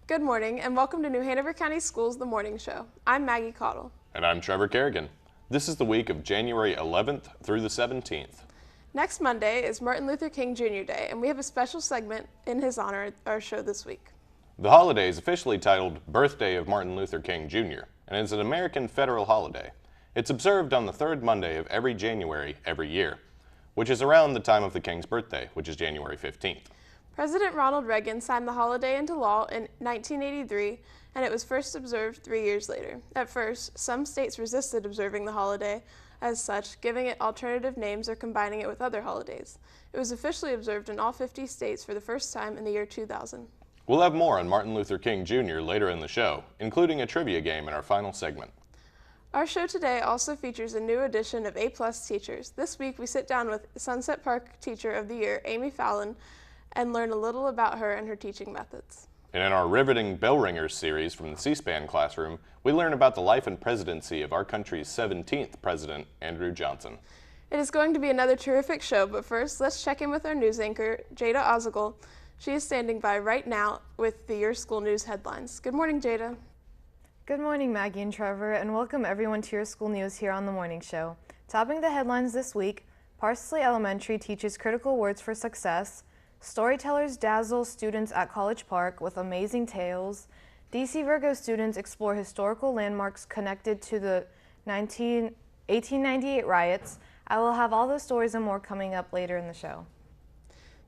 Good morning and welcome to New Hanover County Schools The Morning Show. I'm Maggie Cottle. And I'm Trevor Kerrigan. This is the week of January 11th through the 17th. Next Monday is Martin Luther King Jr. Day, and we have a special segment in his honor at our show this week. The holiday is officially titled Birthday of Martin Luther King Jr., and is an American federal holiday. It's observed on the third Monday of every January every year, which is around the time of the King's birthday, which is January 15th. President Ronald Reagan signed the holiday into law in 1983, and it was first observed 3 years later. At first, some states resisted observing the holiday as such, giving it alternative names or combining it with other holidays. It was officially observed in all 50 states for the first time in the year 2000. We'll have more on Martin Luther King Jr. later in the show, including a trivia game in our final segment. Our show today also features a new edition of A-Plus Teachers. This week, we sit down with Sunset Park Teacher of the Year, Amy Fallon, and learn a little about her and her teaching methods. And in our riveting Bell Ringers series from the C-SPAN classroom, we learn about the life and presidency of our country's 17th President, Andrew Johnson. It is going to be another terrific show, but first, let's check in with our news anchor, Jada Ozigal. She is standing by right now with the Your School News headlines. Good morning, Jada. Good morning, Maggie and Trevor, and welcome everyone to Your School News here on The Morning Show. Topping the headlines this week, Parsley Elementary teaches critical words for success. Storytellers dazzle students at College Park with amazing tales. DC Virgo students explore historical landmarks connected to the 1898 riots. I will have all those stories and more coming up later in the show.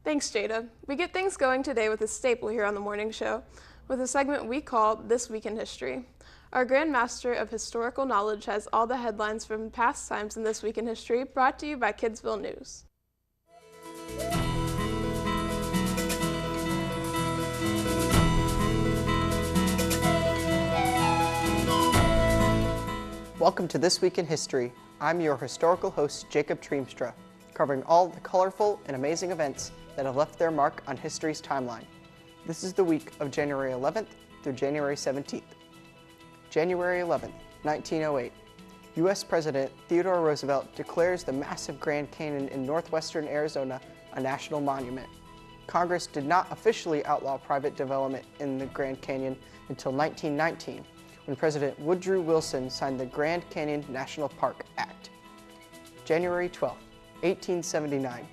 Thanks, Jada. We get things going today with a staple here on The Morning Show, with a segment we call This Week in History. Our Grand Master of Historical Knowledge has all the headlines from past times in This Week in History, brought to you by Kidsville News. Welcome to This Week in History. I'm your historical host, Jacob Treemstra, covering all the colorful and amazing events that have left their mark on history's timeline. This is the week of January 11th through January 17th. January 11th, 1908. U.S. President Theodore Roosevelt declares the massive Grand Canyon in northwestern Arizona a national monument. Congress did not officially outlaw private development in the Grand Canyon until 1919, when President Woodrow Wilson signed the Grand Canyon National Park Act. January 12, 1879.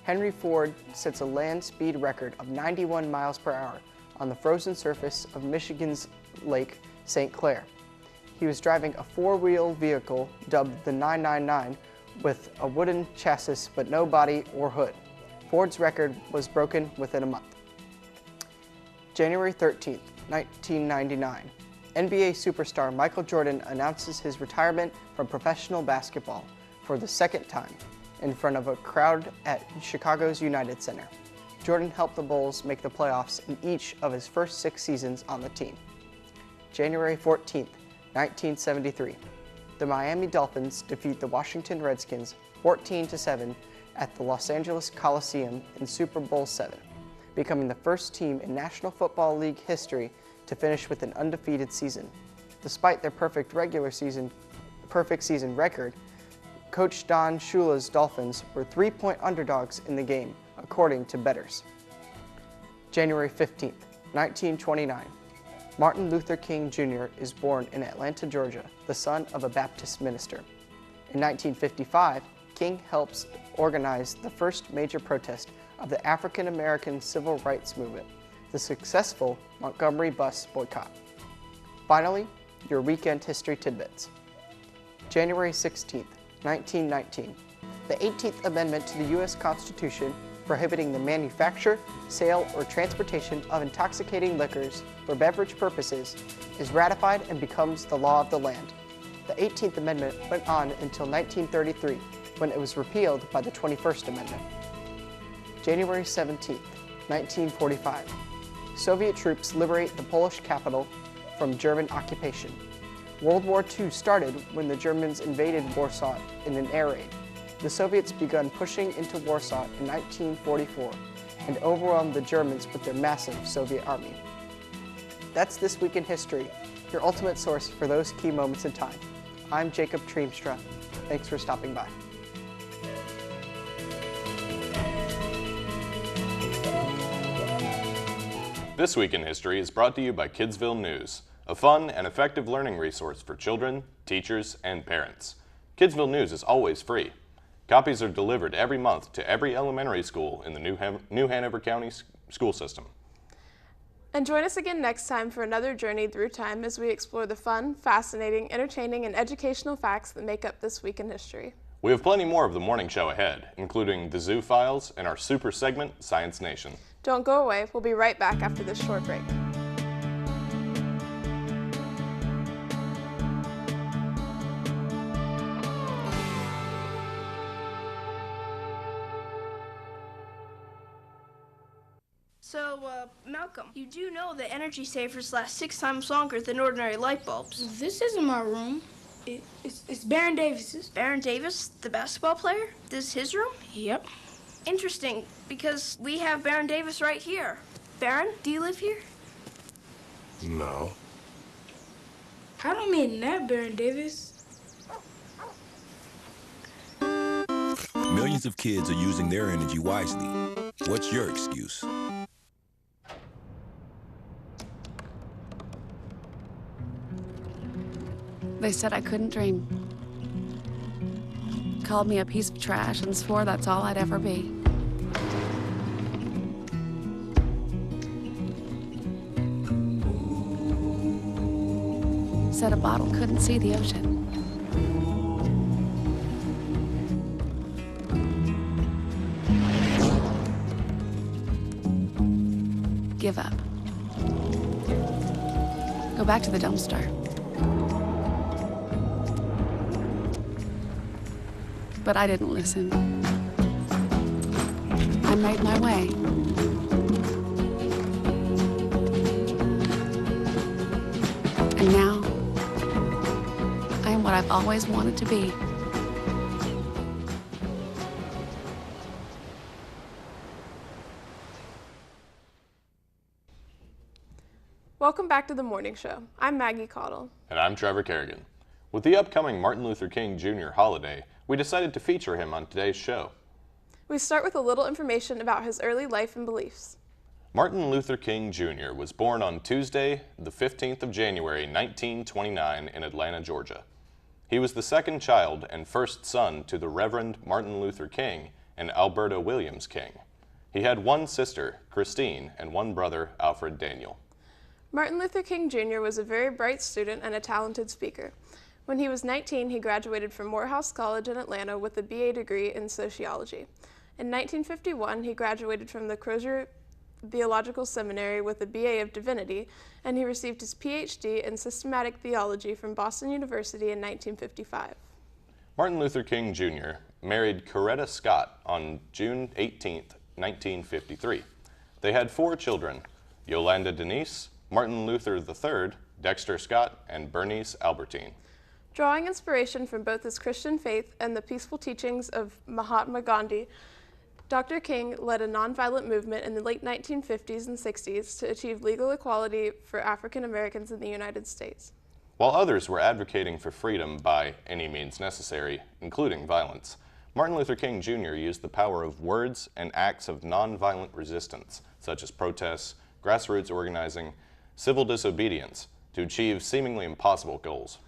Henry Ford sets a land speed record of 91 miles per hour on the frozen surface of Michigan's Lake St. Clair. He was driving a four-wheel vehicle dubbed the 999 with a wooden chassis but no body or hood. Ford's record was broken within a month. January 13, 1999. NBA superstar Michael Jordan announces his retirement from professional basketball for the second time in front of a crowd at Chicago's United Center. Jordan helped the Bulls make the playoffs in each of his first 6 seasons on the team. January 14, 1973. The Miami Dolphins defeat the Washington Redskins 14-7 at the Los Angeles Coliseum in Super Bowl VII, becoming the first team in National Football League history to finish with an undefeated season. Despite their perfect season record, Coach Don Shula's Dolphins were 3-point underdogs in the game, according to bettors. January 15, 1929. Martin Luther King Jr. is born in Atlanta, Georgia, the son of a Baptist minister. In 1955, King helps organize the first major protest of the African American civil rights movement, the successful Montgomery bus boycott. Finally, your weekend history tidbits. January 16, 1919. The 18th Amendment to the U.S. Constitution prohibiting the manufacture, sale, or transportation of intoxicating liquors for beverage purposes is ratified and becomes the law of the land. The 18th Amendment went on until 1933, when it was repealed by the 21st Amendment. January 17, 1945. Soviet troops liberate the Polish capital from German occupation. World War II started when the Germans invaded Warsaw in an air raid. The Soviets began pushing into Warsaw in 1944 and overwhelmed the Germans with their massive Soviet army. That's This Week in History, your ultimate source for those key moments in time. I'm Jacob Treemstra. Thanks for stopping by. This Week in History is brought to you by Kidsville News, a fun and effective learning resource for children, teachers, and parents. Kidsville News is always free. Copies are delivered every month to every elementary school in the New Hanover County school system. And join us again next time for another journey through time as we explore the fun, fascinating, entertaining, and educational facts that make up This Week in History. We have plenty more of the morning show ahead, including the Zoo Files and our super segment, Science Nation. Don't go away. We'll be right back after this short break. So, Malcolm, you do know that energy savers last 6 times longer than ordinary light bulbs. This isn't my room. It's Baron Davis's. Baron Davis, the basketball player? This is his room? Yep. Interesting, because we have Baron Davis right here. Baron, do you live here? No. I don't mean that, Baron Davis. Millions of kids are using their energy wisely. What's your excuse? They said I couldn't dream. Called me a piece of trash and swore that's all I'd ever be. Said a bottle couldn't see the ocean. Give up. Go back to the dumpster. But I didn't listen. I made my way. And now, I am what I've always wanted to be. Welcome back to the morning show. I'm Maggie Caudill. And I'm Trevor Kerrigan. With the upcoming Martin Luther King Jr. holiday, we decided to feature him on today's show. We start with a little information about his early life and beliefs. Martin Luther King Jr. was born on Tuesday, the 15th of January, 1929 in Atlanta, Georgia. He was the second child and first son to the Reverend Martin Luther King and Alberta Williams King. He had one sister, Christine, and one brother, Alfred Daniel. Martin Luther King Jr. was a very bright student and a talented speaker. When he was 19, he graduated from Morehouse College in Atlanta with a BA degree in sociology. In 1951, he graduated from the Crozer Theological Seminary with a BA of Divinity, and he received his PhD in systematic theology from Boston University in 1955. Martin Luther King Jr. married Coretta Scott on June 18, 1953. They had 4 children, Yolanda Denise, Martin Luther III, Dexter Scott, and Bernice Albertine. Drawing inspiration from both his Christian faith and the peaceful teachings of Mahatma Gandhi, Dr. King led a nonviolent movement in the late 1950s and 60s to achieve legal equality for African Americans in the United States. While others were advocating for freedom by any means necessary, including violence, Martin Luther King Jr. used the power of words and acts of nonviolent resistance, such as protests, grassroots organizing, civil disobedience, to achieve seemingly impossible goals.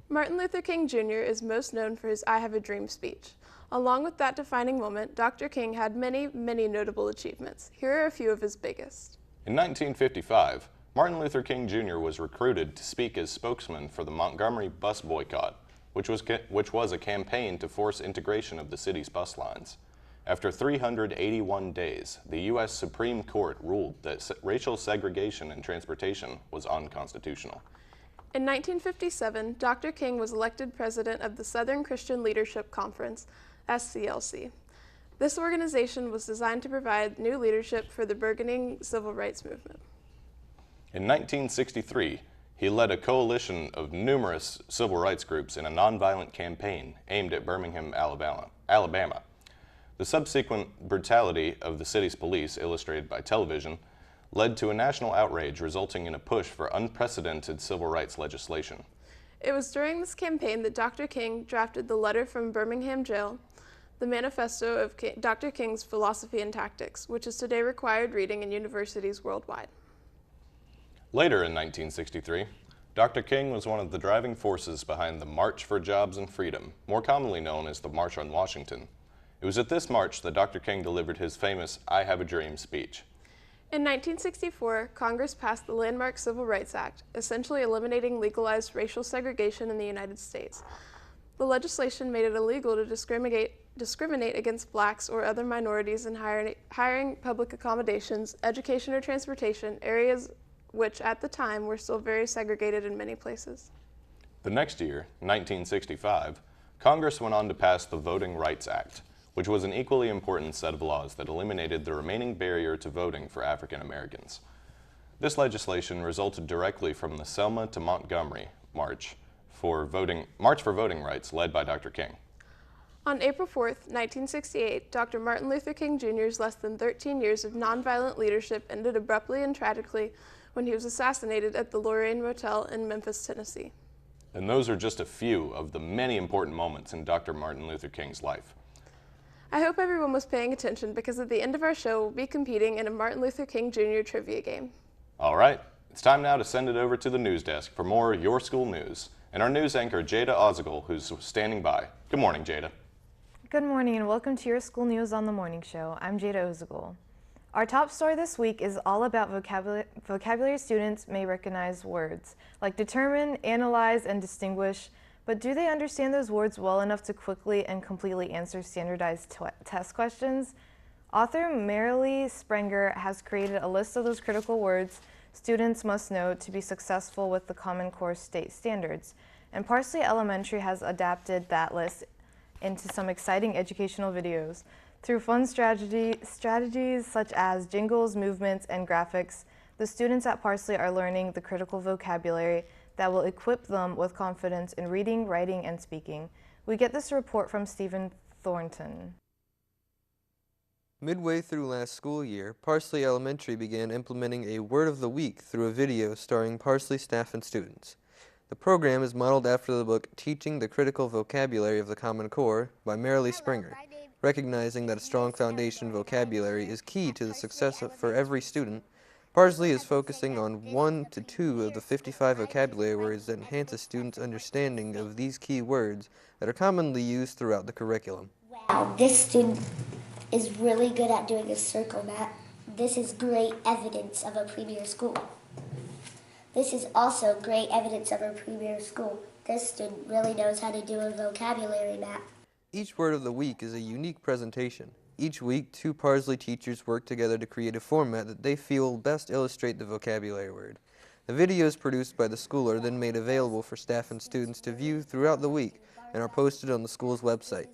Martin Luther King Jr. is most known for his I Have a Dream speech. Along with that defining moment, Dr. King had many, many notable achievements. Here are a few of his biggest. In 1955, Martin Luther King Jr. was recruited to speak as spokesman for the Montgomery bus boycott, which was a campaign to force integration of the city's bus lines. After 381 days, the U.S. Supreme Court ruled that racial segregation in transportation was unconstitutional. In 1957, Dr. King was elected president of the Southern Christian Leadership Conference, SCLC. This organization was designed to provide new leadership for the burgeoning civil rights movement. In 1963, he led a coalition of numerous civil rights groups in a nonviolent campaign aimed at Birmingham, Alabama. The subsequent brutality of the city's police, illustrated by television, led to a national outrage resulting in a push for unprecedented civil rights legislation. It was during this campaign that Dr. King drafted the Letter from Birmingham Jail, the manifesto of Dr. King's Philosophy and Tactics, which is today required reading in universities worldwide. Later in 1963, Dr. King was one of the driving forces behind the March for Jobs and Freedom, more commonly known as the March on Washington. It was at this march that Dr. King delivered his famous I Have a Dream speech. In 1964, Congress passed the landmark Civil Rights Act, essentially eliminating legalized racial segregation in the United States. The legislation made it illegal to discriminate against blacks or other minorities in hiring, public accommodations, education, or transportation, areas which at the time were still very segregated in many places. The next year, 1965, Congress went on to pass the Voting Rights Act, which was an equally important set of laws that eliminated the remaining barrier to voting for African Americans. This legislation resulted directly from the Selma to Montgomery March for Voting Rights led by Dr. King. On April 4th, 1968, Dr. Martin Luther King Jr.'s less than 13 years of nonviolent leadership ended abruptly and tragically when he was assassinated at the Lorraine Motel in Memphis, Tennessee. And those are just a few of the many important moments in Dr. Martin Luther King's life. I hope everyone was paying attention because at the end of our show, we'll be competing in a Martin Luther King Jr. trivia game. All right, it's time now to send it over to the news desk for more Your School News. And our news anchor, Jada Ozigal, who's standing by. Good morning, Jada. Good morning and welcome to Your School News on the Morning Show. I'm Jada Ozigal. Our top story this week is all about vocabulary students may recognize words, like determine, analyze, and distinguish, but do they understand those words well enough to quickly and completely answer standardized test questions? Author Marilee Sprenger has created a list of those critical words students must know to be successful with the Common Core state standards, and Parsley Elementary has adapted that list into some exciting educational videos. Through fun strategies such as jingles, movements, and graphics, the students at Parsley are learning the critical vocabulary that will equip them with confidence in reading, writing, and speaking. We get this report from Stephen Thornton. Midway through last school year, Parsley Elementary began implementing a Word of the Week through a video starring Parsley staff and students. The program is modeled after the book Teaching the Critical Vocabulary of the Common Core by Marilee Sprenger. Recognizing that a strong foundation vocabulary is key to the success for every student, Parsley is focusing on 1 to 2 of the 55 vocabulary words that enhance a student's understanding of these key words that are commonly used throughout the curriculum. Wow, this student is really good at doing a circle map. This is great evidence of a premier school. This is also great evidence of a premier school. This student really knows how to do a vocabulary map. Each Word of the Week is a unique presentation. Each week, 2 Parsley teachers work together to create a format that they feel best illustrate the vocabulary word. The videos produced by the school are then made available for staff and students to view throughout the week and are posted on the school's website.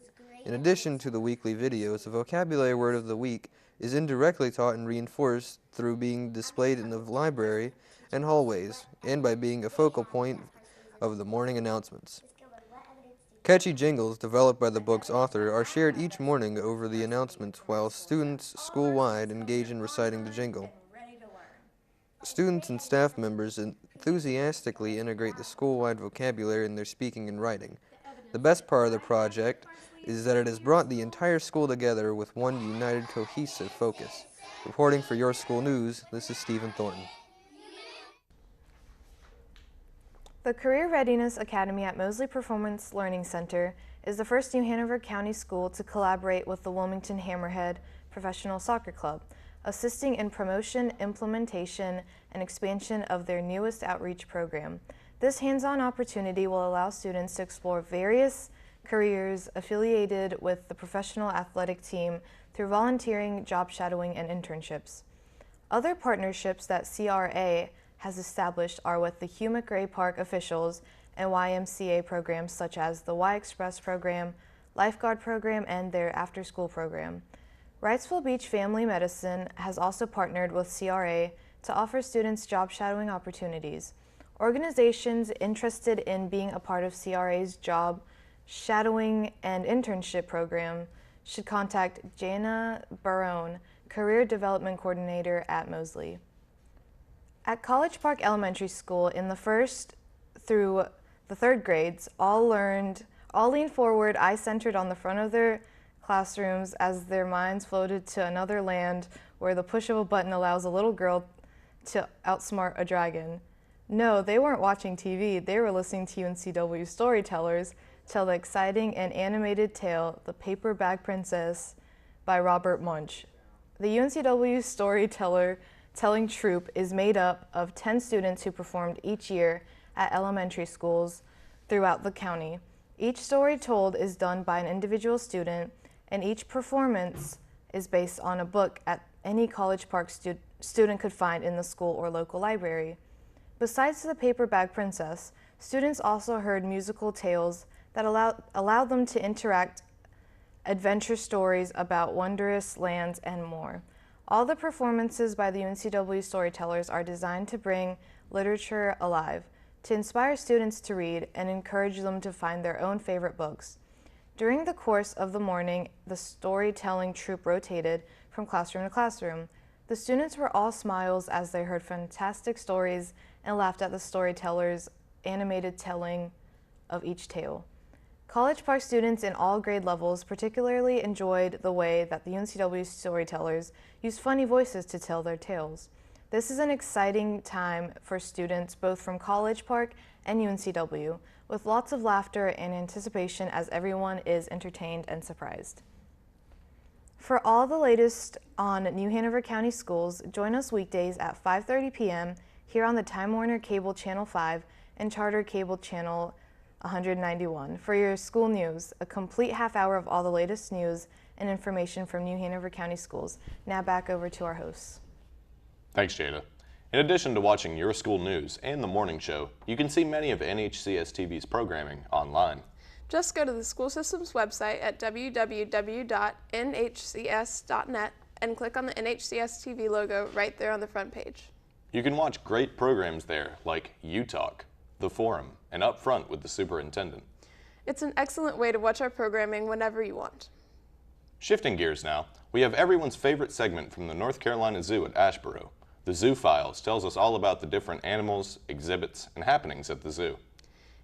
In addition to the weekly videos, the vocabulary word of the week is indirectly taught and reinforced through being displayed in the library and hallways, and by being a focal point of the morning announcements. Catchy jingles developed by the book's author are shared each morning over the announcements while students school-wide engage in reciting the jingle. Students and staff members enthusiastically integrate the school-wide vocabulary in their speaking and writing. The best part of the project is that it has brought the entire school together with one united, cohesive focus. Reporting for Your School News, this is Stephen Thornton. The Career Readiness Academy at Mosley Performance Learning Center is the first New Hanover County school to collaborate with the Wilmington Hammerhead Professional Soccer Club, assisting in promotion, implementation, and expansion of their newest outreach program. This hands-on opportunity will allow students to explore various careers affiliated with the professional athletic team through volunteering, job shadowing, and internships. Other partnerships that CRA has established are with the Hugh McRae Park officials and YMCA programs such as the Y Express program, lifeguard program, and their after-school program. Wrightsville Beach Family Medicine has also partnered with CRA to offer students job shadowing opportunities. Organizations interested in being a part of CRA's job shadowing and internship program should contact Jana Barone, Career Development Coordinator at Mosley. At College Park Elementary School, in the first through the third grades, all leaned forward, eyes centered on the front of their classrooms as their minds floated to another land where the push of a button allows a little girl to outsmart a dragon. No, they weren't watching TV, they were listening to UNCW storytellers tell the exciting and animated tale, The Paper Bag Princess by Robert Munsch. The UNCW storytelling troupe is made up of 10 students who performed each year at elementary schools throughout the county. Each story told is done by an individual student, and each performance is based on a book at any College Park student could find in the school or local library. Besides The Paper Bag Princess, students also heard musical tales that allowed them to interact adventure stories about wondrous lands and more. All the performances by the UNCW storytellers are designed to bring literature alive, to inspire students to read and encourage them to find their own favorite books. During the course of the morning, the storytelling troupe rotated from classroom to classroom. The students were all smiles as they heard fantastic stories and laughed at the storytellers' animated telling of each tale. College Park students in all grade levels particularly enjoyed the way that the UNCW storytellers used funny voices to tell their tales. This is an exciting time for students both from College Park and UNCW, with lots of laughter and anticipation as everyone is entertained and surprised. For all the latest on New Hanover County Schools, join us weekdays at 5:30 p.m. here on the Time Warner Cable Channel 5 and Charter Cable Channel 191 for your school news, a complete half hour of all the latest news and information from New Hanover County Schools. Now back over to our hosts. Thanks, Jada. In addition to watching your school news and the morning show, you can see many of NHCS TV's programming online. Just go to the school system's website at www.nhcs.net and click on the NHCS TV logo right there on the front page. You can watch great programs there like U-Talk, The Forum, and Up Front with the Superintendent. It's an excellent way to watch our programming whenever you want. Shifting gears now, we have everyone's favorite segment from the North Carolina Zoo at Asheboro. The Zoo Files tells us all about the different animals, exhibits, and happenings at the zoo.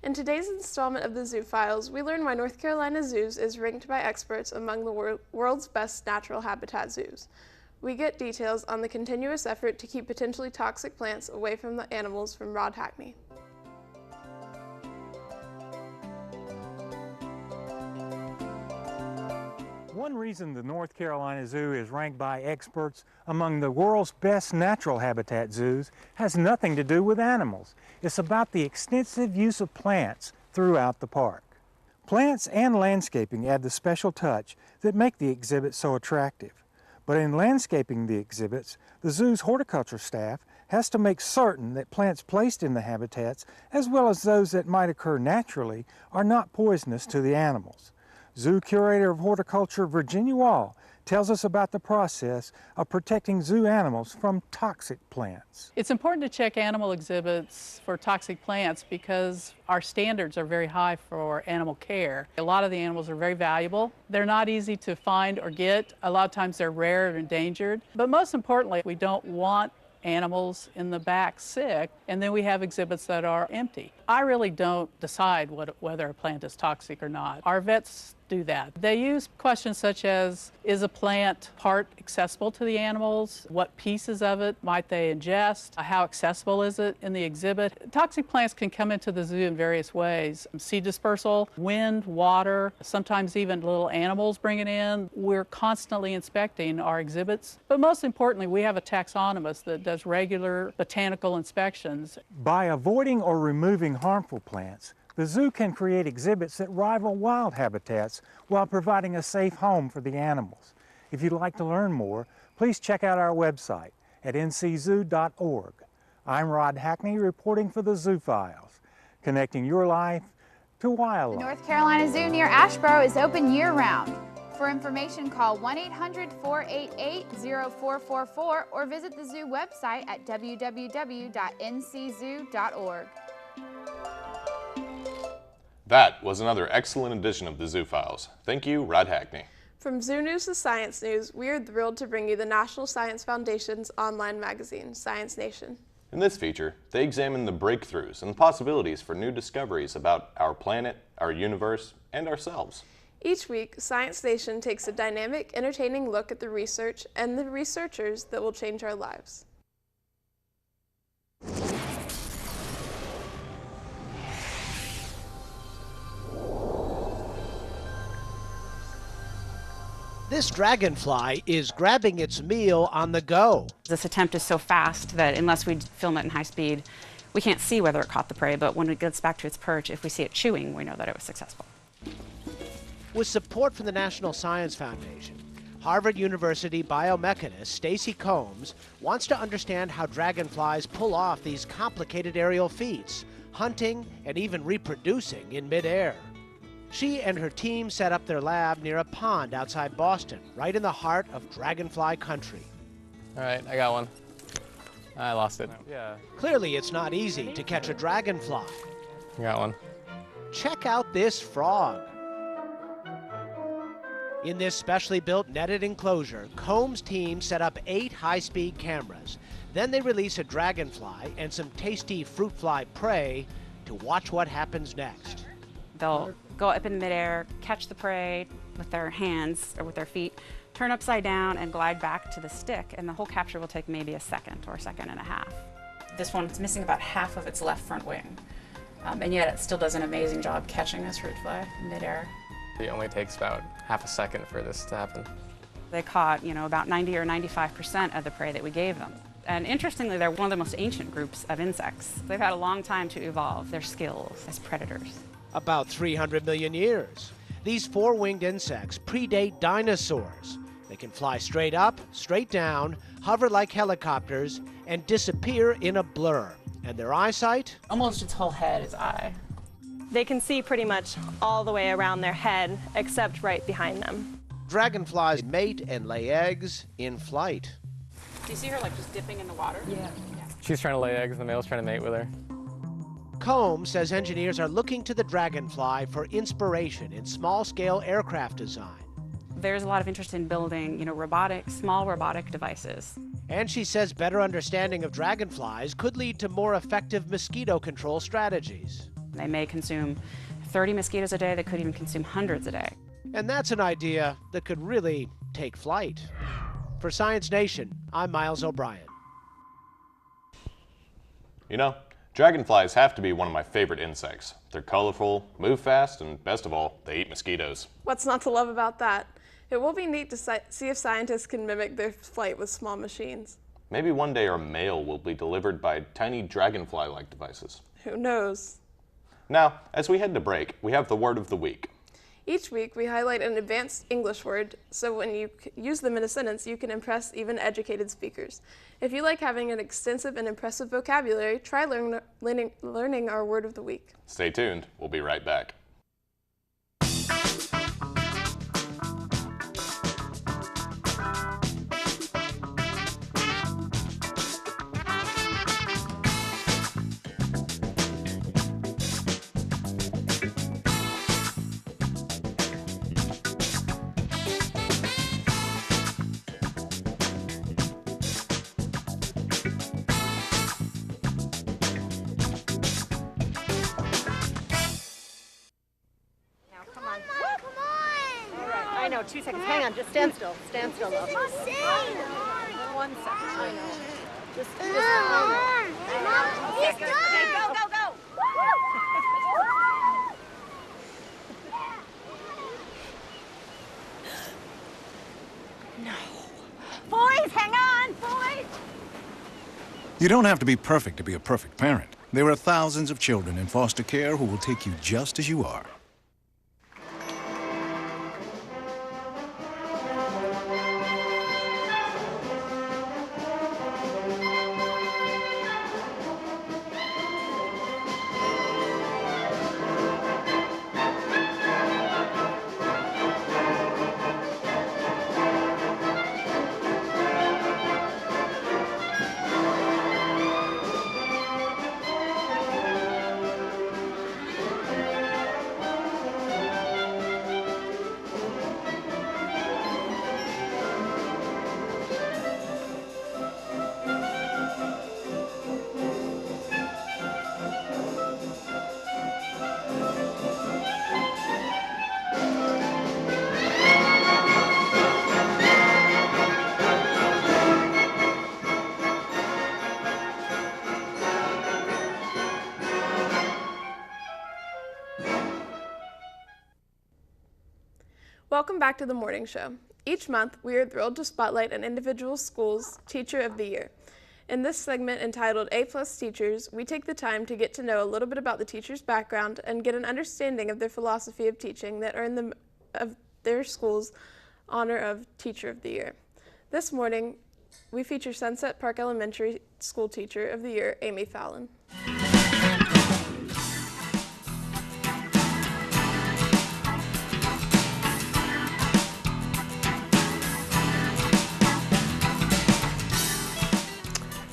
In today's installment of the Zoo Files, we learn why North Carolina Zoos is ranked by experts among the world's best natural habitat zoos. We get details on the continuous effort to keep potentially toxic plants away from the animals from Rod Hackney. One reason the North Carolina Zoo is ranked by experts among the world's best natural habitat zoos has nothing to do with animals. It's about the extensive use of plants throughout the park. Plants and landscaping add the special touch that make the exhibits so attractive. But in landscaping the exhibits, the zoo's horticulture staff has to make certain that plants placed in the habitats, as well as those that might occur naturally, are not poisonous to the animals. Zoo Curator of Horticulture Virginia Wall tells us about the process of protecting zoo animals from toxic plants. It's important to check animal exhibits for toxic plants because our standards are very high for animal care. A lot of the animals are very valuable. They're not easy to find or get. A lot of times they're rare and endangered. But most importantly, we don't want animals in the back sick, and then we have exhibits that are empty. I really don't decide whether a plant is toxic or not. Our vets do that. They use questions such as, is a plant part accessible to the animals? What pieces of it might they ingest? How accessible is it in the exhibit? Toxic plants can come into the zoo in various ways. Seed dispersal, wind, water, sometimes even little animals bring it in. We're constantly inspecting our exhibits, but most importantly, we have a taxonomist that does regular botanical inspections. By avoiding or removing harmful plants, the zoo can create exhibits that rival wild habitats while providing a safe home for the animals. If you'd like to learn more, please check out our website at nczoo.org. I'm Rod Hackney reporting for the Zoo Files, connecting your life to The wildlife. North Carolina Zoo near Asheboro is open year-round. For information, call 1-800-488-0444 or visit the zoo website at www.nczoo.org. That was another excellent edition of the Zoo Files. Thank you, Rod Hackney. From Zoo News to Science News, we are thrilled to bring you the National Science Foundation's online magazine, Science Nation. In this feature, they examine the breakthroughs and possibilities for new discoveries about our planet, our universe, and ourselves. Each week, Science Nation takes a dynamic, entertaining look at the research and the researchers that will change our lives. This dragonfly is grabbing its meal on the go. This attempt is so fast that unless we film it in high speed, we can't see whether it caught the prey, but when it gets back to its perch, if we see it chewing, we know that it was successful. With support from the National Science Foundation, Harvard University biomechanist Stacy Combs wants to understand how dragonflies pull off these complicated aerial feats, hunting and even reproducing in midair. She and her team set up their lab near a pond outside Boston, right in the heart of dragonfly country. All right, I got one. I lost it. Yeah. Clearly, it's not easy to catch a dragonfly. I got one. Check out this frog. In this specially built netted enclosure, Combs' team set up 8 high-speed cameras. Then they release a dragonfly and some tasty fruit fly prey to watch what happens next. They'll go up in midair, catch the prey with their hands or with their feet, turn upside down and glide back to the stick, and the whole capture will take maybe a second or a second and a half. This one's missing about half of its left front wing, and yet it still does an amazing job catching this fruit fly in midair. It only takes about half a second for this to happen. They caught, about 90 or 95% of the prey that we gave them. And interestingly, they're one of the most ancient groups of insects. They've had a long time to evolve their skills as predators. About 300 million years. These 4-winged insects predate dinosaurs. They can fly straight up, straight down, hover like helicopters, and disappear in a blur. And their eyesight? Almost its whole head is eye. They can see pretty much all the way around their head, except right behind them. Dragonflies mate and lay eggs in flight. Do you see her just dipping in the water? Yeah. She's trying to lay eggs and the male's trying to mate with her. Combs says engineers are looking to the dragonfly for inspiration in small-scale aircraft design. There's a lot of interest in building, small robotic devices. And she says better understanding of dragonflies could lead to more effective mosquito control strategies. They may consume 30 mosquitoes a day. They could even consume hundreds a day. And that's an idea that could really take flight. For Science Nation, I'm Miles O'Brien. Dragonflies have to be one of my favorite insects. They're colorful, move fast, and best of all, they eat mosquitoes. What's not to love about that? It will be neat to see if scientists can mimic their flight with small machines. Maybe one day our mail will be delivered by tiny dragonfly-like devices. Who knows? Now, as we head to break, we have the word of the week. Each week, we highlight an advanced English word, so when you use them in a sentence, you can impress even educated speakers. If you like having an extensive and impressive vocabulary, try learning our word of the week. Stay tuned. We'll be right back. I know, 2 seconds. Hang on, just stand still. Stand still, love. 1 second. I know. Just I know. He's done. Okay, go, go, go. No. Boys, hang on, boys. You don't have to be perfect to be a perfect parent. There are thousands of children in foster care who will take you just as you are. Welcome back to the Morning Show. Each month, we are thrilled to spotlight an individual school's Teacher of the Year. In this segment entitled A+ Teachers, we take the time to get to know a little bit about the teacher's background and get an understanding of their philosophy of teaching that earned them of their school's honor of Teacher of the Year. This morning, we feature Sunset Park Elementary School Teacher of the Year, Amy Fallon.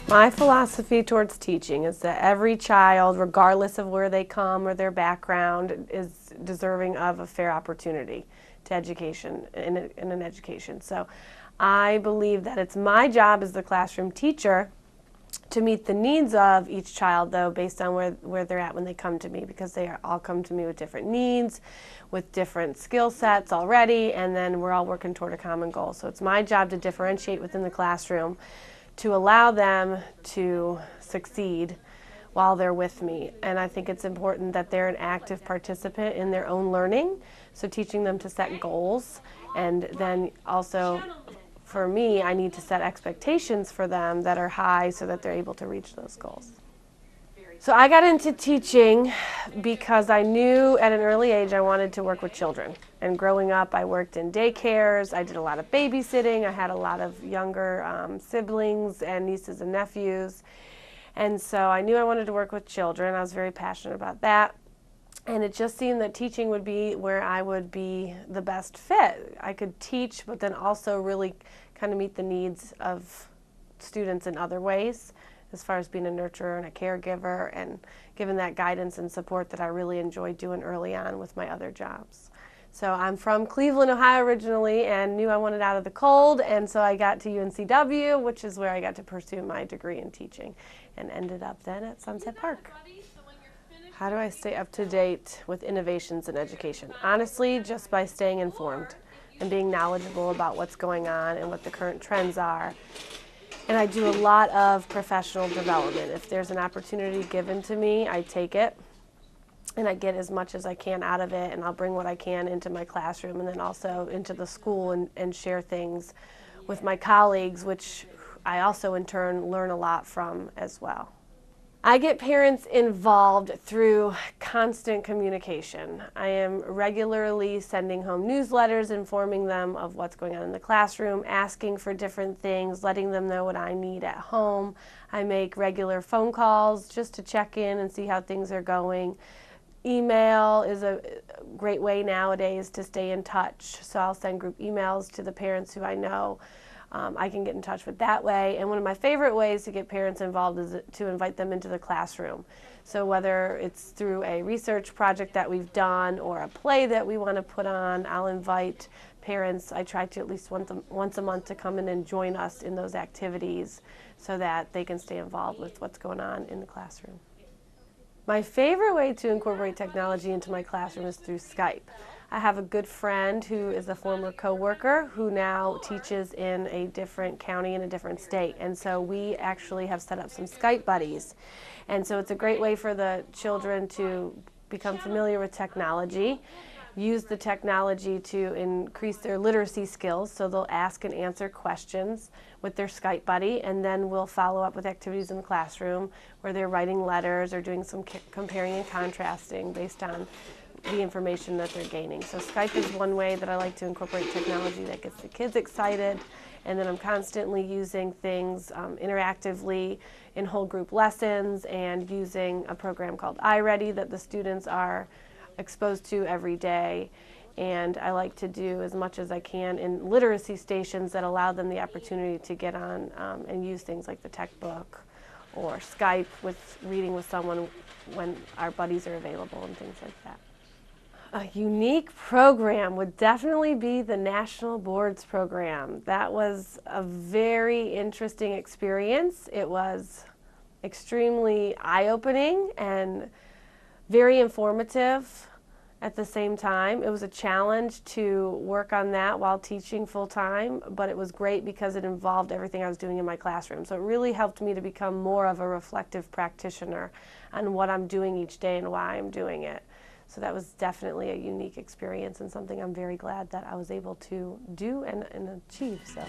My philosophy towards teaching is that every child, regardless of where they come or their background, is deserving of a fair opportunity to education, in an education. So I believe that it's my job as the classroom teacher to meet the needs of each child, though, based on where they're at when they come to me, because they all come to me with different needs, with different skill sets already, and then we're all working toward a common goal. So it's my job to differentiate within the classroom to allow them to succeed while they're with me. And I think it's important that they're an active participant in their own learning, so teaching them to set goals, and then also for me, I need to set expectations for them that are high so that they're able to reach those goals. So I got into teaching because I knew at an early age I wanted to work with children. And growing up, I worked in daycares, I did a lot of babysitting, I had a lot of younger siblings and nieces and nephews. And so I knew I wanted to work with children. I was very passionate about that. And it just seemed that teaching would be where I would be the best fit. I could teach, but then also really kind of meet the needs of students in other ways, as far as being a nurturer and a caregiver and giving that guidance and support that I really enjoyed doing early on with my other jobs. So I'm from Cleveland, Ohio originally, and knew I wanted out of the cold, and so I got to UNCW, which is where I got to pursue my degree in teaching, and ended up then at Sunset Park. How do I stay up to date with innovations in education? Honestly, just by staying informed and being knowledgeable about what's going on and what the current trends are. And I do a lot of professional development. If there's an opportunity given to me, I take it, and I get as much as I can out of it, and I'll bring what I can into my classroom and then also into the school and share things with my colleagues, which I also in turn learn a lot from as well. I get parents involved through constant communication. I am regularly sending home newsletters, informing them of what's going on in the classroom, asking for different things, letting them know what I need at home. I make regular phone calls just to check in and see how things are going. Email is a great way nowadays to stay in touch, so I'll send group emails to the parents who I know. I can get in touch with that way. And one of my favorite ways to get parents involved is to invite them into the classroom. So whether it's through a research project that we've done or a play that we want to put on, I'll invite parents. I try to at least once a month to come in and join us in those activities so that they can stay involved with what's going on in the classroom. My favorite way to incorporate technology into my classroom is through Skype. I have a good friend who is a former coworker who now teaches in a different county in a different state, and so we actually have set up some Skype buddies. And so it's a great way for the children to become familiar with technology, use the technology to increase their literacy skills, so they'll ask and answer questions with their Skype buddy, and then we'll follow up with activities in the classroom where they're writing letters or doing some comparing and contrasting based on the information that they're gaining. So Skype is one way that I like to incorporate technology that gets the kids excited, and then I'm constantly using things interactively in whole group lessons and using a program called iReady that the students are exposed to every day. And I like to do as much as I can in literacy stations that allow them the opportunity to get on and use things like the tech book or Skype with reading with someone when our buddies are available and things like that. A unique program would definitely be the National Boards program. That was a very interesting experience. It was extremely eye-opening and very informative. At the same time, it was a challenge to work on that while teaching full-time, but it was great because it involved everything I was doing in my classroom. So it really helped me to become more of a reflective practitioner on what I'm doing each day and why I'm doing it. So that was definitely a unique experience and something I'm very glad that I was able to do and achieve. So.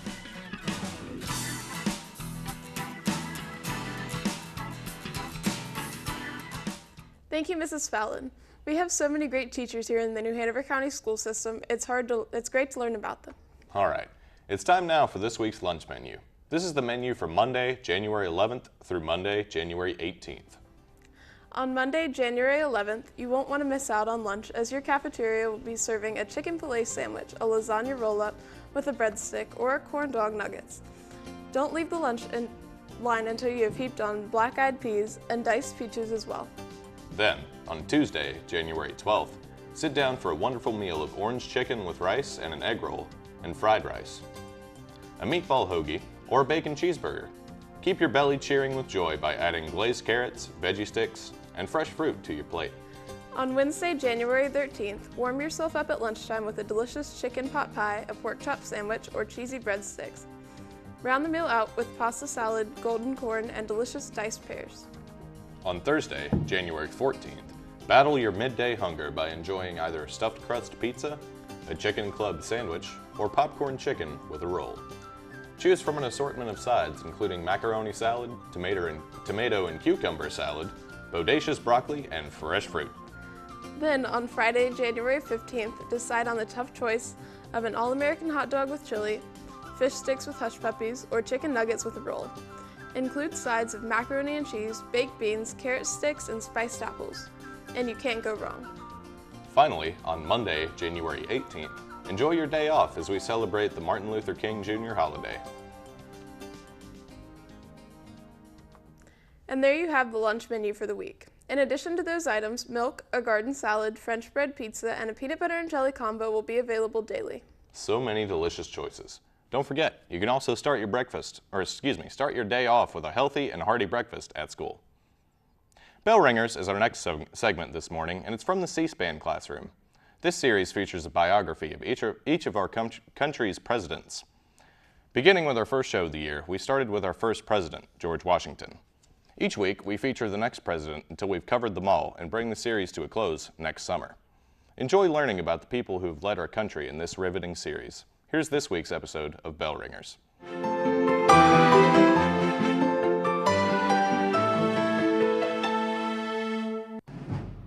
Thank you, Mrs. Fallon. We have so many great teachers here in the New Hanover County school system. It's great to learn about them. All right, it's time now for this week's lunch menu. This is the menu for Monday, January 11th through Monday, January 18th. On Monday, January 11th, you won't want to miss out on lunch as your cafeteria will be serving a chicken filet sandwich, a lasagna roll-up with a breadstick, or a corn dog nuggets. Don't leave the lunch line until you have heaped on black-eyed peas and diced peaches as well. Then, on Tuesday, January 12th, sit down for a wonderful meal of orange chicken with rice and an egg roll and fried rice, a meatball hoagie, or a bacon cheeseburger. Keep your belly cheering with joy by adding glazed carrots, veggie sticks, and fresh fruit to your plate. On Wednesday, January 13th, warm yourself up at lunchtime with a delicious chicken pot pie, a pork chop sandwich, or cheesy breadsticks. Round the meal out with pasta salad, golden corn, and delicious diced pears. On Thursday, January 14th, battle your midday hunger by enjoying either a stuffed crust pizza, a chicken club sandwich, or popcorn chicken with a roll. Choose from an assortment of sides including macaroni salad, tomato and cucumber salad, bodacious broccoli, and fresh fruit. Then, on Friday, January 15th, decide on the tough choice of an all-American hot dog with chili, fish sticks with hush puppies, or chicken nuggets with a roll. Include sides of macaroni and cheese, baked beans, carrot sticks, and spiced apples. And you can't go wrong. Finally, on Monday, January 18th, enjoy your day off as we celebrate the Martin Luther King Jr. holiday. And there you have the lunch menu for the week. In addition to those items, milk, a garden salad, French bread pizza, and a peanut butter and jelly combo will be available daily. So many delicious choices. Don't forget, you can also start your day off with a healthy and hearty breakfast at school. Bell Ringers is our next segment this morning, and it's from the C-SPAN classroom. This series features a biography of each of our country's presidents. Beginning with our first show of the year, we started with our first president, George Washington. Each week, we feature the next president until we've covered them all and bring the series to a close next summer. Enjoy learning about the people who have led our country in this riveting series. Here's this week's episode of Bell Ringers.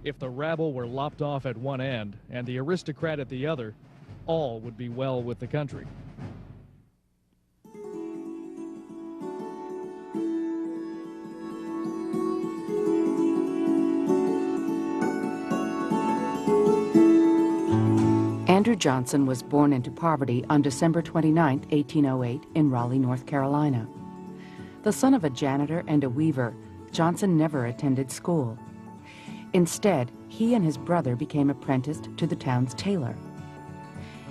If the rabble were lopped off at one end and the aristocrat at the other, all would be well with the country. Andrew Johnson was born into poverty on December 29, 1808, in Raleigh, North Carolina. The son of a janitor and a weaver, Johnson never attended school. Instead, he and his brother became apprenticed to the town's tailor.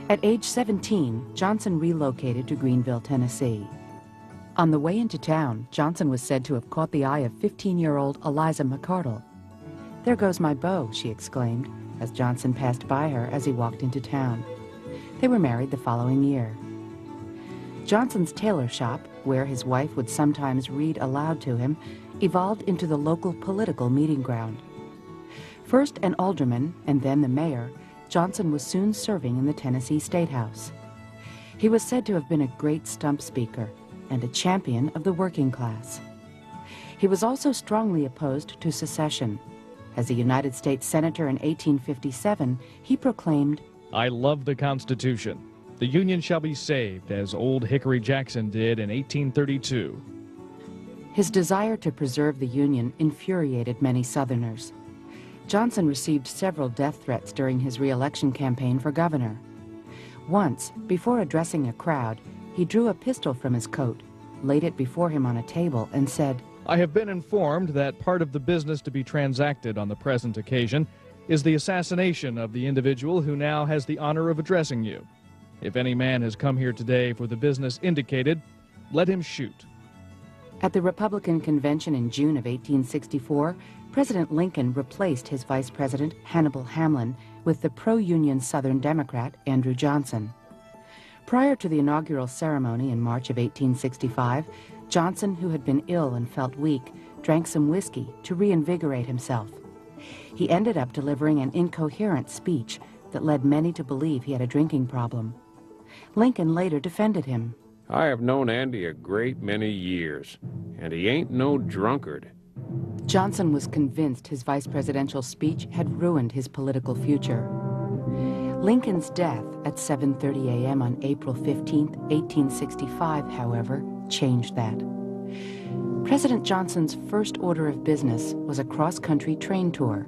At age 17, Johnson relocated to Greenville, Tennessee. On the way into town, Johnson was said to have caught the eye of 15-year-old Eliza McCardle. "There goes my beau," she exclaimed, as Johnson passed by her as he walked into town. They were married the following year. Johnson's tailor shop, where his wife would sometimes read aloud to him, evolved into the local political meeting ground. First an alderman and then the mayor, Johnson was soon serving in the Tennessee State House. He was said to have been a great stump speaker and a champion of the working class. He was also strongly opposed to secession. As a United States Senator in 1857, he proclaimed, "I love the Constitution. The Union shall be saved, as old Hickory Jackson did in 1832. His desire to preserve the Union infuriated many Southerners. Johnson received several death threats during his re-election campaign for governor. Once, before addressing a crowd, he drew a pistol from his coat, laid it before him on a table, and said, I have been informed that part of the business to be transacted on the present occasion is the assassination of the individual who now has the honor of addressing you. If any man has come here today for the business indicated, let him shoot." At the Republican convention in June of 1864, President Lincoln replaced his vice president, Hannibal Hamlin, with the pro-union Southern Democrat Andrew Johnson. Prior to the inaugural ceremony in March of 1865, Johnson, who had been ill and felt weak, drank some whiskey to reinvigorate himself. He ended up delivering an incoherent speech that led many to believe he had a drinking problem. Lincoln later defended him. I have known Andy a great many years, and he ain't no drunkard. Johnson was convinced his vice presidential speech had ruined his political future. Lincoln's death at 7:30 a.m. on April 15, 1865, however, changed that. President Johnson's first order of business was a cross-country train tour,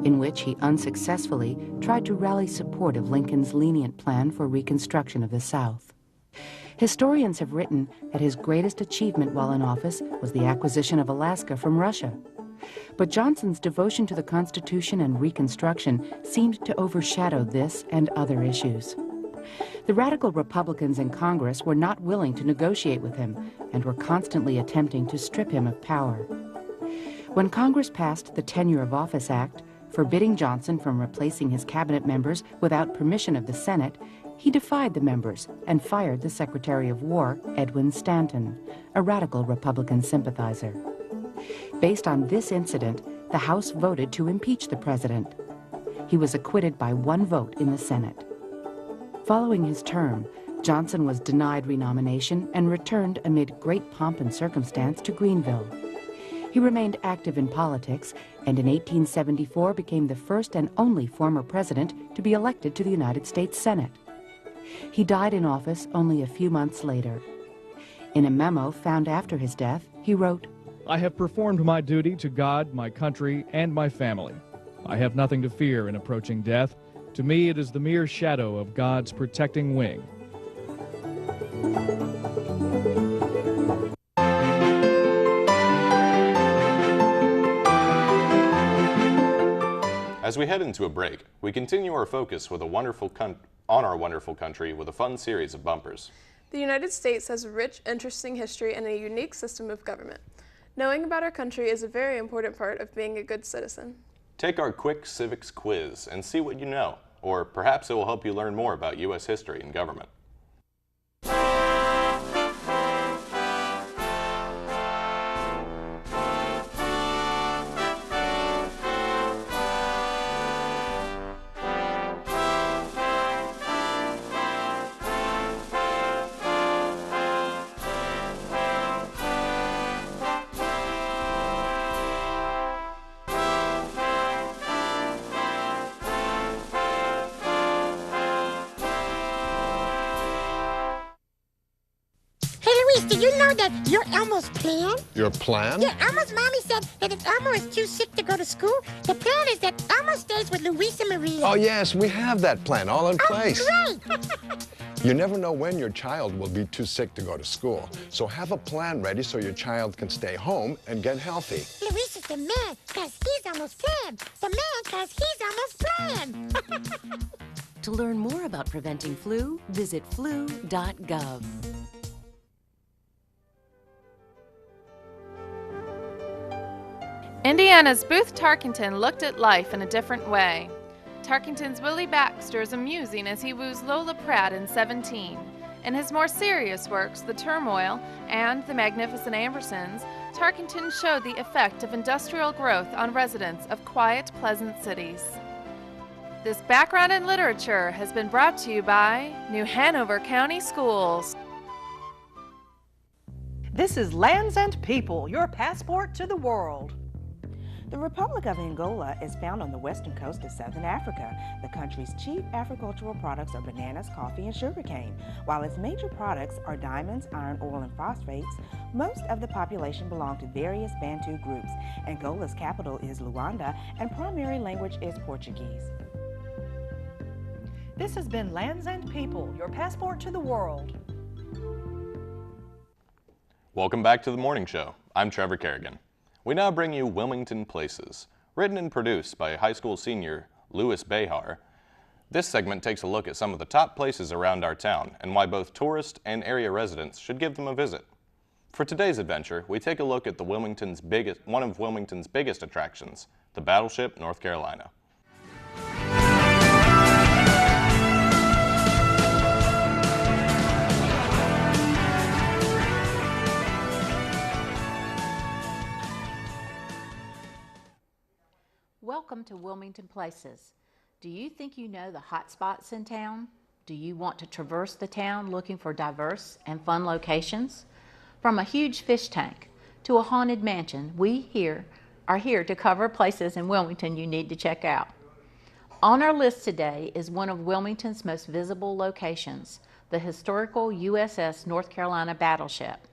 in which he unsuccessfully tried to rally support of Lincoln's lenient plan for Reconstruction of the South. Historians have written that his greatest achievement while in office was the acquisition of Alaska from Russia. But Johnson's devotion to the Constitution and Reconstruction seemed to overshadow this and other issues. The radical Republicans in Congress were not willing to negotiate with him and were constantly attempting to strip him of power. When Congress passed the Tenure of Office Act, forbidding Johnson from replacing his cabinet members without permission of the Senate, he defied the members and fired the Secretary of War, Edwin Stanton, a radical Republican sympathizer. Based on this incident, the House voted to impeach the president. He was acquitted by one vote in the Senate. Following his term, Johnson was denied renomination and returned amid great pomp and circumstance to Greenville. He remained active in politics and in 1874 became the first and only former president to be elected to the United States Senate. He died in office only a few months later. In a memo found after his death, he wrote, I have performed my duty to God, my country, and my family. I have nothing to fear in approaching death. To me, it is the mere shadow of God's protecting wing. As we head into a break, we continue our focus with on our wonderful country with a fun series of bumpers. The United States has a rich, interesting history and a unique system of government. Knowing about our country is a very important part of being a good citizen. Take our quick civics quiz and see what you know, or perhaps it will help you learn more about U.S. history and government. Did you know that you're Elmo's plan? Your plan? Yeah, Elmo's mommy said that if Elmo is too sick to go to school, the plan is that Elmo stays with Luisa Maria. Oh, yes, we have that plan all in place. Great! You never know when your child will be too sick to go to school. So have a plan ready so your child can stay home and get healthy. Luisa's the man, because he's Elmo's plan. The man, because he's Elmo's plan. To learn more about preventing flu, visit flu.gov. Indiana's Booth Tarkington looked at life in a different way. Tarkington's Willie Baxter is amusing as he woos Lola Pratt in 17. In his more serious works, The Turmoil and The Magnificent Ambersons, Tarkington showed the effect of industrial growth on residents of quiet, pleasant cities. This background in literature has been brought to you by New Hanover County Schools. This is Lands and People, your passport to the world. The Republic of Angola is found on the western coast of southern Africa. The country's chief agricultural products are bananas, coffee, and sugarcane. While its major products are diamonds, iron ore, and phosphates, most of the population belong to various Bantu groups. Angola's capital is Luanda, and primary language is Portuguese. This has been Lands and People, your passport to the world. Welcome back to the morning show. I'm Trevor Kerrigan. We now bring you Wilmington Places, written and produced by high school senior Louis Behar. This segment takes a look at some of the top places around our town and why both tourists and area residents should give them a visit. For today's adventure, we take a look at one of Wilmington's biggest attractions, the Battleship North Carolina. Welcome to Wilmington Places. Do you think you know the hot spots in town? Do you want to traverse the town looking for diverse and fun locations? From a huge fish tank to a haunted mansion, we are here to cover places in Wilmington you need to check out. On our list today is one of Wilmington's most visible locations, the historical USS North Carolina battleship.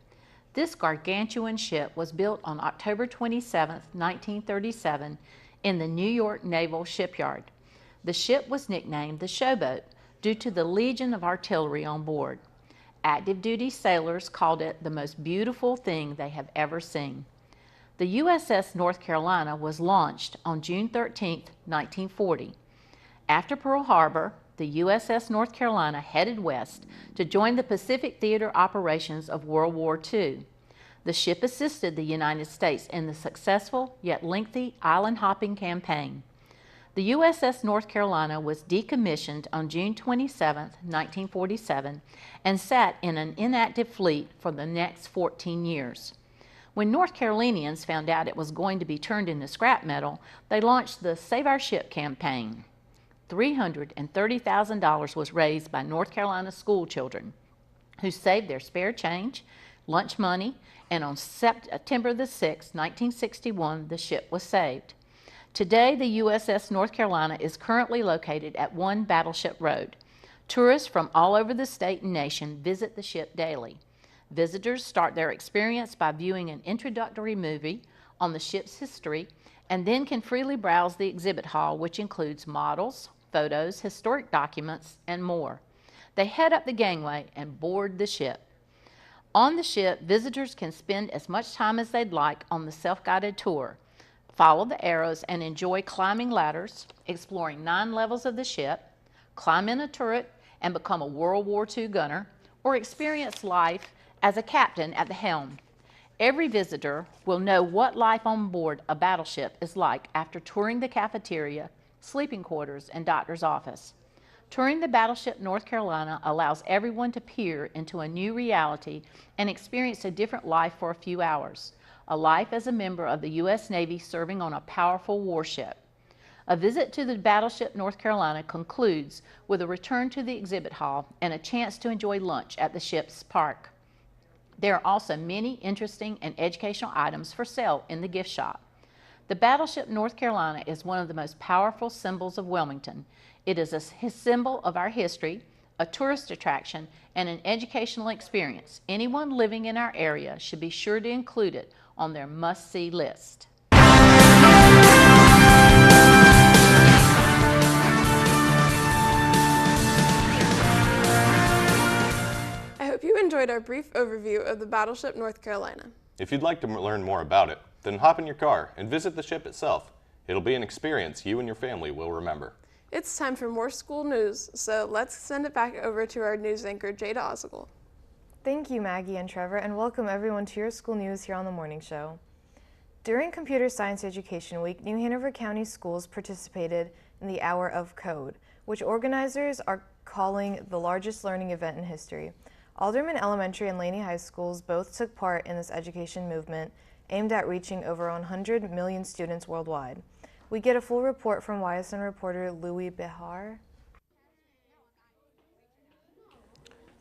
This gargantuan ship was built on October 27, 1937 in the New York Naval Shipyard. The ship was nicknamed the Showboat due to the legion of artillery on board. Active duty sailors called it the most beautiful thing they have ever seen. The USS North Carolina was launched on June 13, 1940. After Pearl Harbor, the USS North Carolina headed west to join the Pacific Theater operations of World War II. The ship assisted the United States in the successful yet lengthy island hopping campaign. The USS North Carolina was decommissioned on June 27, 1947, and sat in an inactive fleet for the next 14 years. When North Carolinians found out it was going to be turned into scrap metal, they launched the Save Our Ship campaign. $330,000 was raised by North Carolina school children who saved their spare change, lunch money, and on September the 6th, 1961, the ship was saved. Today, the USS North Carolina is currently located at 1 Battleship Road. Tourists from all over the state and nation visit the ship daily. Visitors start their experience by viewing an introductory movie on the ship's history and then can freely browse the exhibit hall, which includes models, photos, historic documents, and more. They head up the gangway and board the ship. On the ship, visitors can spend as much time as they'd like on the self-guided tour, follow the arrows and enjoy climbing ladders, exploring 9 levels of the ship, climb in a turret and become a World War II gunner, or experience life as a captain at the helm. Every visitor will know what life on board a battleship is like after touring the cafeteria, sleeping quarters, and doctor's office. Touring the battleship North Carolina allows everyone to peer into a new reality and experience a different life for a few hours, a life as a member of the U.S. Navy serving on a powerful warship. A visit to the battleship North Carolina concludes with a return to the exhibit hall and a chance to enjoy lunch at the ship's park. There are also many interesting and educational items for sale in the gift shop. The battleship North Carolina is one of the most powerful symbols of Wilmington. It is a symbol of our history, a tourist attraction, and an educational experience. Anyone living in our area should be sure to include it on their must-see list. I hope you enjoyed our brief overview of the battleship North Carolina. If you'd like to learn more about it, then hop in your car and visit the ship itself. It'll be an experience you and your family will remember. It's time for more school news, so let's send it back over to our news anchor, Jada Ozigal. Thank you, Maggie and Trevor, and welcome everyone to your school news here on the morning show. During Computer Science Education Week, New Hanover County Schools participated in the Hour of Code, which organizers are calling the largest learning event in history. Alderman Elementary and Laney High Schools both took part in this education movement aimed at reaching over 100 million students worldwide. We get a full report from YSN reporter Louis Behar.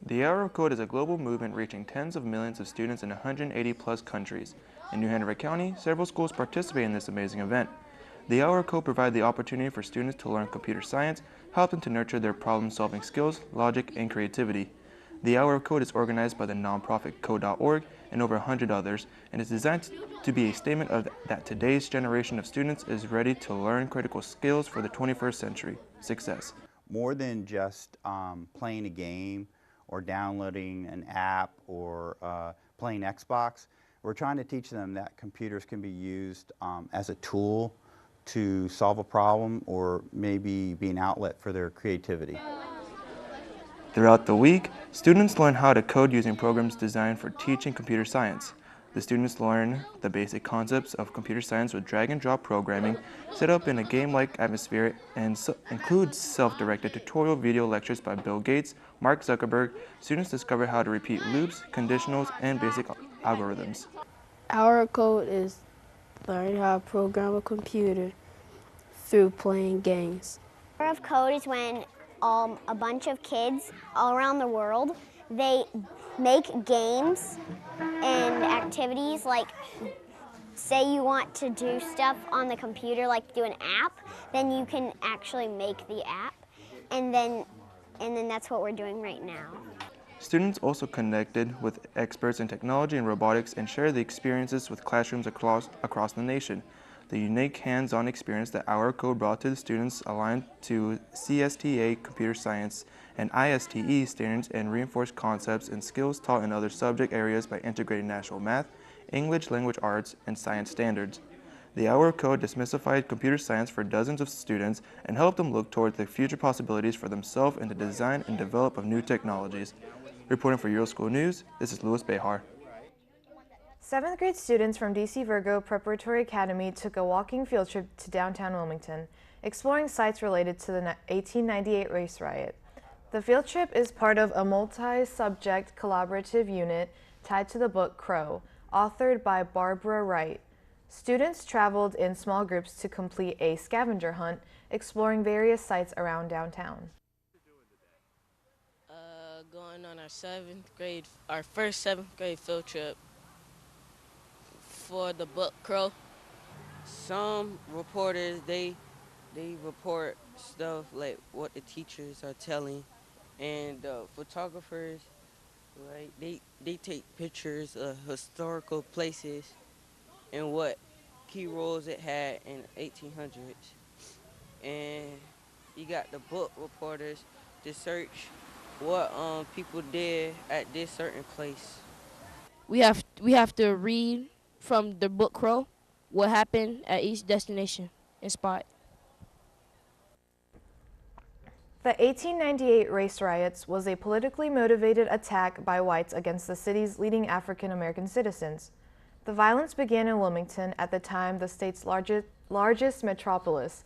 The Hour of Code is a global movement reaching tens of millions of students in 180 plus countries. In New Hanover County, several schools participate in this amazing event. The Hour of Code provides the opportunity for students to learn computer science, help them to nurture their problem-solving skills, logic, and creativity. The Hour of Code is organized by the nonprofit Code.org and over 100 others, and is designed to be a statement of that today's generation of students is ready to learn critical skills for the 21st century. Success. More than just playing a game or downloading an app or playing Xbox, we're trying to teach them that computers can be used as a tool to solve a problem or maybe be an outlet for their creativity. Throughout the week, students learn how to code using programs designed for teaching computer science. The students learn the basic concepts of computer science with drag-and-drop programming set up in a game-like atmosphere and includes self-directed tutorial video lectures by Bill Gates, Mark Zuckerberg. Students discover how to repeat loops, conditionals, and basic algorithms. Our code is learning how to program a computer Through playing games. Hour of Code is when a bunch of kids all around the world, they make games and activities, like say you want to do stuff on the computer, like do an app, then you can actually make the app, and then that's what we're doing right now. Students also connected with experts in technology and robotics and shared the experiences with classrooms across the nation. The unique hands-on experience that Hour of Code brought to the students aligned to CSTA computer science and ISTE standards and reinforced concepts and skills taught in other subject areas by integrating national math, English language arts, and science standards. The Hour of Code demystified computer science for dozens of students and helped them look toward the future possibilities for themselves in the design and develop of new technologies. Reporting for Euroschool News, this is Louis Behar. 7th grade students from DC Virgo Preparatory Academy took a walking field trip to downtown Wilmington, exploring sites related to the 1898 race riot. The field trip is part of a multi-subject collaborative unit tied to the book Crow, authored by Barbara Wright. Students traveled in small groups to complete a scavenger hunt, exploring various sites around downtown. Going on our first 7th grade field trip for the book Crow. Some reporters, they report stuff like what the teachers are telling, and photographers, right, they take pictures of historical places and what key roles it had in the 1800s. And you got the book reporters to search what people did at this certain place. We have to read from the book Crow what happened at each destination and spot. The 1898 race riots was a politically motivated attack by whites against the city's leading African American citizens. The violence began in Wilmington, at the time the state's largest metropolis.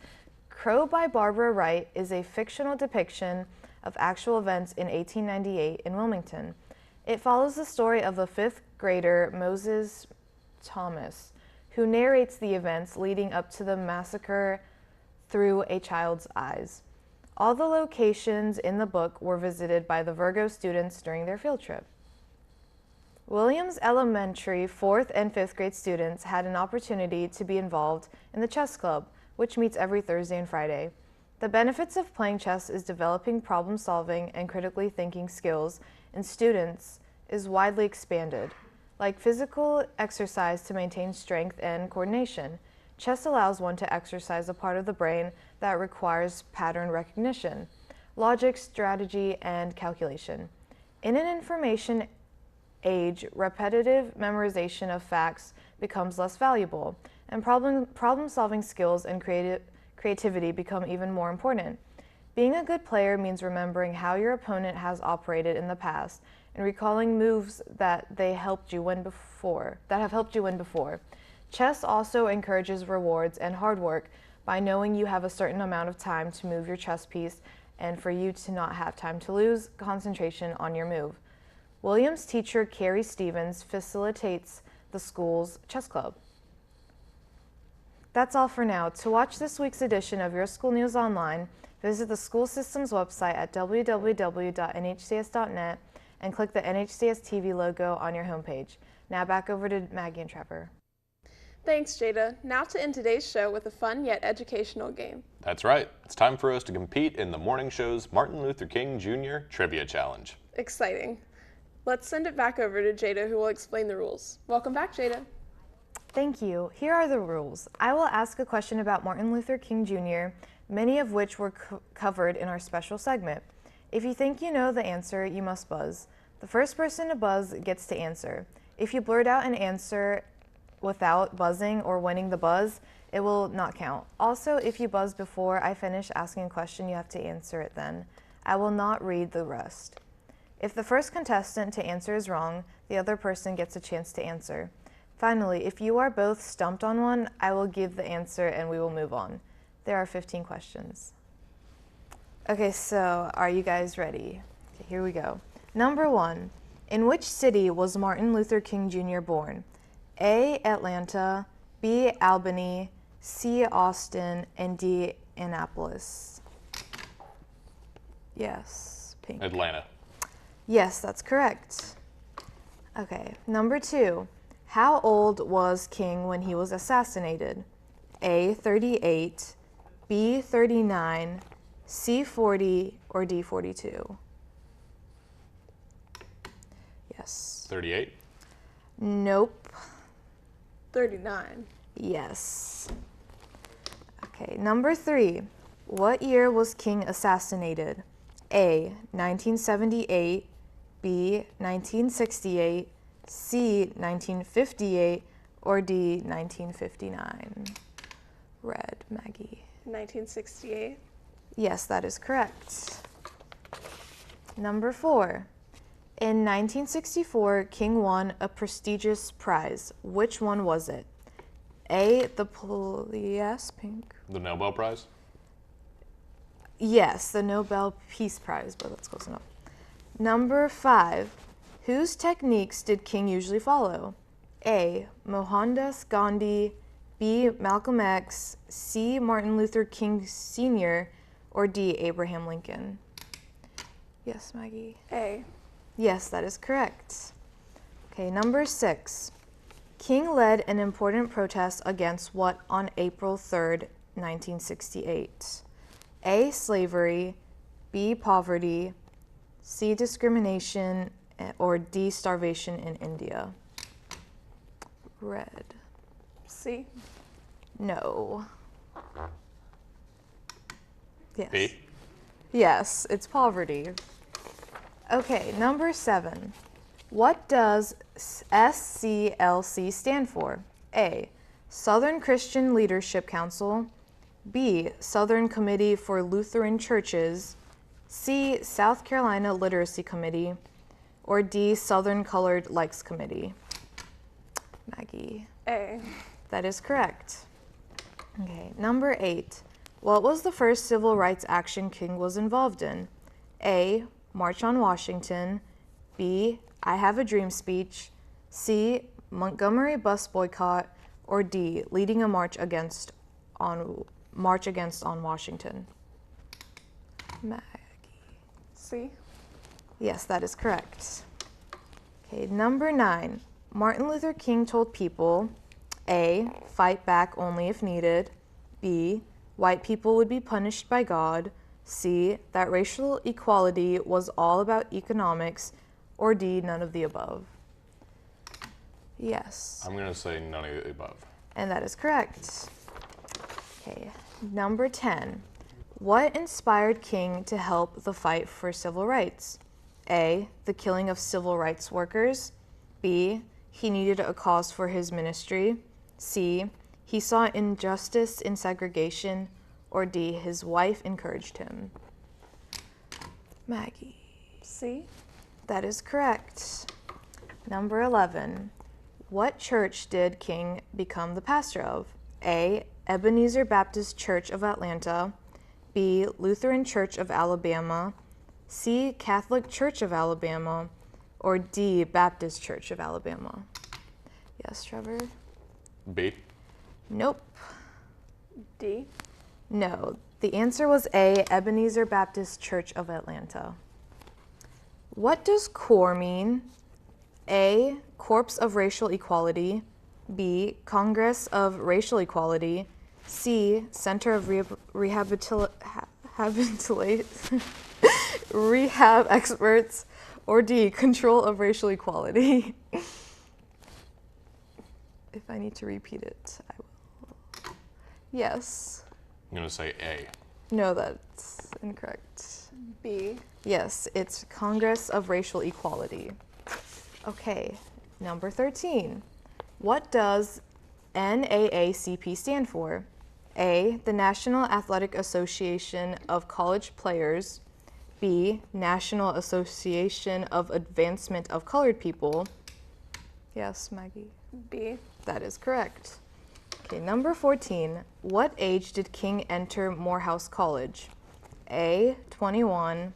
Crow by Barbara Wright is a fictional depiction of actual events in 1898 in Wilmington. It follows the story of the 5th grader Moses Thomas, who narrates the events leading up to the massacre through a child's eyes. All the locations in the book were visited by the Virgo students during their field trip. Williams Elementary 4th and 5th grade students had an opportunity to be involved in the chess club, which meets every Thursday and Friday. The benefits of playing chess is developing problem-solving and critically thinking skills in students is widely expanded. Like physical exercise to maintain strength and coordination, chess allows one to exercise a part of the brain that requires pattern recognition, logic, strategy, and calculation. In an information age, repetitive memorization of facts becomes less valuable, and problem-solving skills and creativity become even more important. Being a good player means remembering how your opponent has operated in the past and recalling moves that have helped you win before. Chess also encourages rewards and hard work by knowing you have a certain amount of time to move your chess piece and for you to not have time to lose concentration on your move. Williams teacher Carrie Stevens facilitates the school's chess club. That's all for now. To watch this week's edition of Your School News Online, visit the school system's website at www.nhcs.net and click the NHCS TV logo on your homepage. Now back over to Maggie and Trevor. Thanks, Jada. Now to end today's show with a fun yet educational game. That's right. It's time for us to compete in the morning show's Martin Luther King Jr. Trivia Challenge. Exciting. Let's send it back over to Jada, who will explain the rules. Welcome back, Jada. Thank you. Here are the rules. I will ask a question about Martin Luther King Jr., many of which were covered in our special segment. If you think you know the answer, you must buzz. The first person to buzz gets to answer. If you blurt out an answer without buzzing or winning the buzz, it will not count. Also, if you buzz before I finish asking a question, you have to answer it then. I will not read the rest. If the first contestant to answer is wrong, the other person gets a chance to answer. Finally, if you are both stumped on one, I will give the answer and we will move on. There are 15 questions. Okay, so are you guys ready? Okay, here we go. Number 1. In which city was Martin Luther King Jr. born? A. Atlanta, B. Albany, C. Austin, and D. Annapolis? Yes, pink. Atlanta. Yes, that's correct. Okay, number 2. How old was King when he was assassinated? A. 38, B. 39, C. 40, or D. 42? Yes. 38. Nope. 39. Yes. Okay, number 3. What year was King assassinated? A. 1978, B. 1968, C. 1958, or D. 1959? Red, Maggie. 1968. Yes, that is correct. Number 4. In 1964, King won a prestigious prize. Which one was it? A. The Yes, pink. The Nobel Prize. Yes, the Nobel Peace Prize, but that's close enough. Number 5. Whose techniques did King usually follow? A. Mohandas Gandhi, B. Malcolm X, C. Martin Luther King Sr., or D. Abraham Lincoln? Yes, Maggie. A. Yes, that is correct. Okay, number 6. King led an important protest against what on April 3rd, 1968? A. Slavery, B. Poverty, C. Discrimination, or D. Starvation in India? Red. C. No. Yes. B. Yes, it's poverty. Okay, number 7. What does SCLC stand for? A. Southern Christian Leadership Council, B. Southern Committee for Lutheran Churches, C. South Carolina Literacy Committee, or D. Southern Colored Likes Committee? Maggie. A. That is correct. Okay, number 8. What was the first civil rights action King was involved in? A. March on Washington, B. I Have a Dream speech, C. Montgomery bus boycott, or D. Leading a march against on Washington? Maggie. C. Yes, that is correct. Okay, number 9. Martin Luther King told people, A. Fight back only if needed, B. White people would be punished by God, C. That racial equality was all about economics, or D. None of the above? Yes. I'm going to say none of the above. And that is correct. Okay, number 10. What inspired King to help the fight for civil rights? A. The killing of civil rights workers, B. He needed a cause for his ministry, C. He saw injustice in segregation, or D. His wife encouraged him? Maggie. C. That is correct. Number 11. What church did King become the pastor of? A. Ebenezer Baptist Church of Atlanta, B. Lutheran Church of Alabama, C. Catholic Church of Alabama, or D. Baptist Church of Alabama? Yes, Trevor? B. Nope. D. No. The answer was A. Ebenezer Baptist Church of Atlanta. What does CORE mean? A. Corps of Racial Equality, B. Congress of Racial Equality, C. Center of Rehab Experts, or D. Control of Racial Equality? If I need to repeat it, I will. Yes. I'm going to say A. No, that's incorrect. B. Yes, it's Congress of Racial Equality. Okay, number 13. What does NAACP stand for? A. The National Athletic Association of College Players, B. National Association of Advancement of Colored People. Yes, Maggie? B. That is correct. Okay, number 14. What age did King enter Morehouse College? A. 21,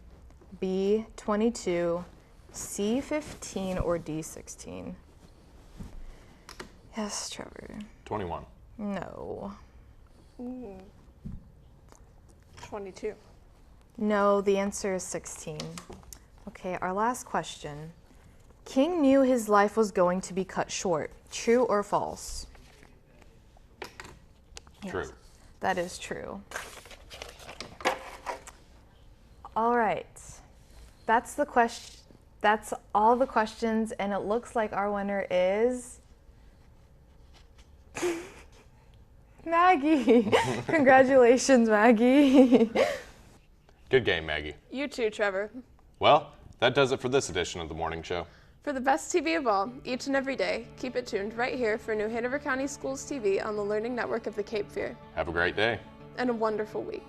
B. 22, C. 15, or D. 16? Yes, Trevor. 21. No. 22. No, the answer is 16. Okay, our last question. King knew his life was going to be cut short. True or false? True. That is true. All right. That's the question. That's all the questions, and it looks like our winner is Maggie. Congratulations, Maggie. Good game, Maggie. You too, Trevor. Well, that does it for this edition of The Morning Show. For the best TV of all, each and every day, keep it tuned right here for New Hanover County Schools TV on the Learning Network of the Cape Fear. Have a great day. And a wonderful week.